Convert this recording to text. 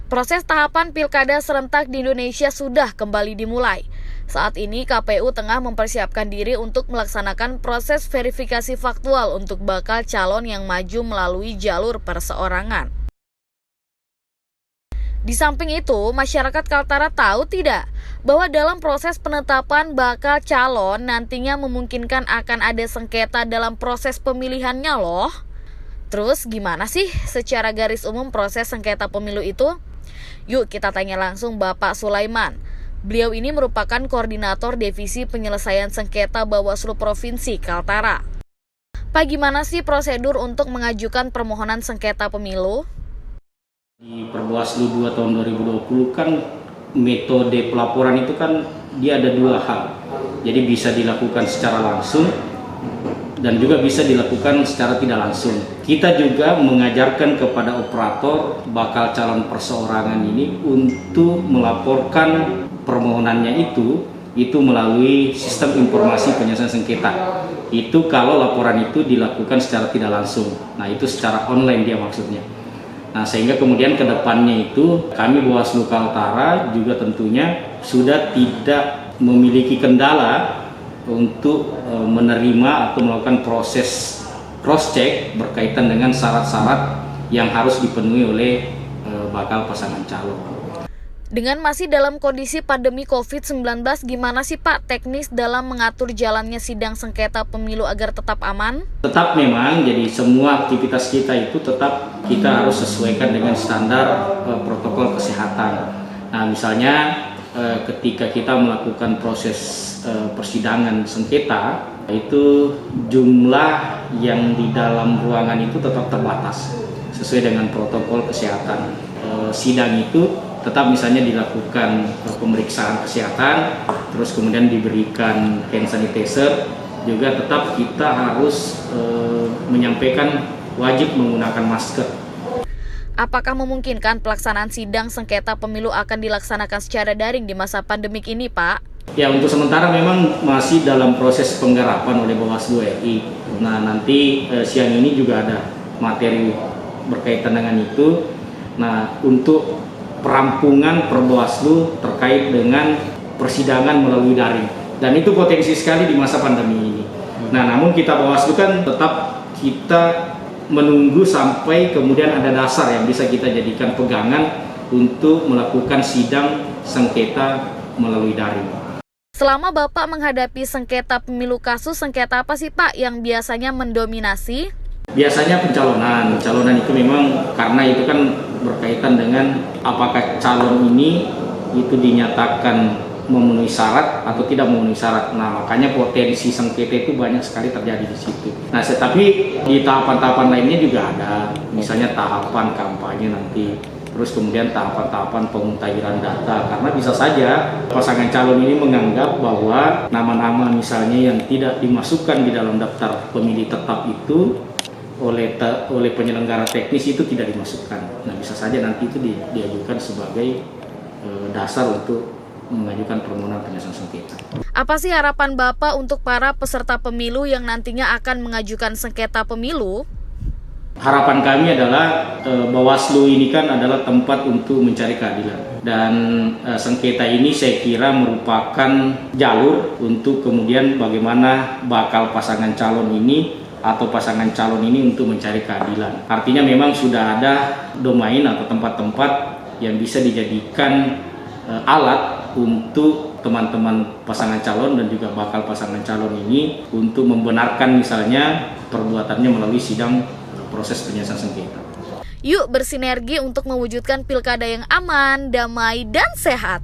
Proses tahapan pilkada serentak di Indonesia sudah kembali dimulai. Saat ini KPU tengah mempersiapkan diri untuk melaksanakan proses verifikasi faktual untuk bakal calon yang maju melalui jalur perseorangan. Di samping itu, masyarakat Kaltara tahu tidak bahwa dalam proses penetapan bakal calon nantinya memungkinkan akan ada sengketa dalam proses pemilihannya loh. Terus gimana sih secara garis umum proses sengketa pemilu itu? Yuk kita tanya langsung Bapak Sulaiman. Beliau ini merupakan koordinator divisi penyelesaian sengketa Bawaslu Provinsi Kaltara. Pak, gimana sih prosedur untuk mengajukan permohonan sengketa pemilu? Di Perbawaslu 2 tahun 2020 kan metode pelaporan itu kan dia ada dua hal. Jadi bisa dilakukan secara langsung dan juga bisa dilakukan secara tidak langsung. Kita juga mengajarkan kepada operator bakal calon perseorangan ini untuk melaporkan permohonannya itu melalui sistem informasi penyelesaian sengketa. Itu kalau laporan itu dilakukan secara tidak langsung. Nah, itu secara online dia maksudnya. Nah, sehingga kemudian ke depannya itu kami Bawaslu Kaltara juga tentunya sudah tidak memiliki kendala untuk menerima atau melakukan proses cross check berkaitan dengan syarat-syarat yang harus dipenuhi oleh bakal pasangan calon. Dengan masih dalam kondisi pandemi COVID-19, gimana sih Pak teknis dalam mengatur jalannya sidang sengketa pemilu agar tetap aman? Tetap memang, jadi semua aktivitas kita itu tetap kita harus sesuaikan dengan standar protokol kesehatan. Nah, misalnya ketika kita melakukan proses persidangan sengketa, itu jumlah yang di dalam ruangan itu tetap terbatas sesuai dengan protokol kesehatan. Sidang itu tetap misalnya dilakukan pemeriksaan kesehatan, terus kemudian diberikan hand sanitizer, juga tetap kita harus menyampaikan wajib menggunakan masker. Apakah memungkinkan pelaksanaan sidang sengketa pemilu akan dilaksanakan secara daring di masa pandemik ini, Pak? Ya, untuk sementara memang masih dalam proses penggarapan oleh Bawaslu RI. Nah, nanti siang ini juga ada materi berkaitan dengan itu. Nah, untuk perampungan Perbawaslu terkait dengan persidangan melalui daring, dan itu potensi sekali di masa pandemi ini. Nah, namun kita Bawaslu kan tetap kita menunggu sampai kemudian ada dasar yang bisa kita jadikan pegangan untuk melakukan sidang sengketa melalui daring. Selama Bapak menghadapi sengketa pemilu, kasus sengketa apa sih Pak yang biasanya mendominasi? Biasanya pencalonan itu memang karena itu kan berkaitan dengan apakah calon ini itu dinyatakan memenuhi syarat atau tidak memenuhi syarat. Nah, makanya potensi sengketa itu banyak sekali terjadi di situ. Nah, tetapi di tahapan-tahapan lainnya juga ada, misalnya tahapan kampanye nanti, terus kemudian tahapan-tahapan pemutahiran data, karena bisa saja pasangan calon ini menganggap bahwa nama-nama misalnya yang tidak dimasukkan di dalam daftar pemilih tetap itu oleh penyelenggara teknis itu tidak dimasukkan. Nah, bisa saja nanti itu diajukan sebagai dasar untuk mengajukan permohonan penyelesaian sengketa. Apa sih harapan Bapak untuk para peserta pemilu yang nantinya akan mengajukan sengketa pemilu? Harapan kami adalah Bawaslu ini kan adalah tempat untuk mencari keadilan, dan sengketa ini saya kira merupakan jalur untuk kemudian bagaimana bakal pasangan calon ini atau pasangan calon ini untuk mencari keadilan. Artinya memang sudah ada domain atau tempat-tempat yang bisa dijadikan alat untuk teman-teman pasangan calon dan juga bakal pasangan calon ini untuk membenarkan misalnya perbuatannya melalui sidang proses penyelesaian sengketa. Yuk bersinergi untuk mewujudkan pilkada yang aman, damai, dan sehat.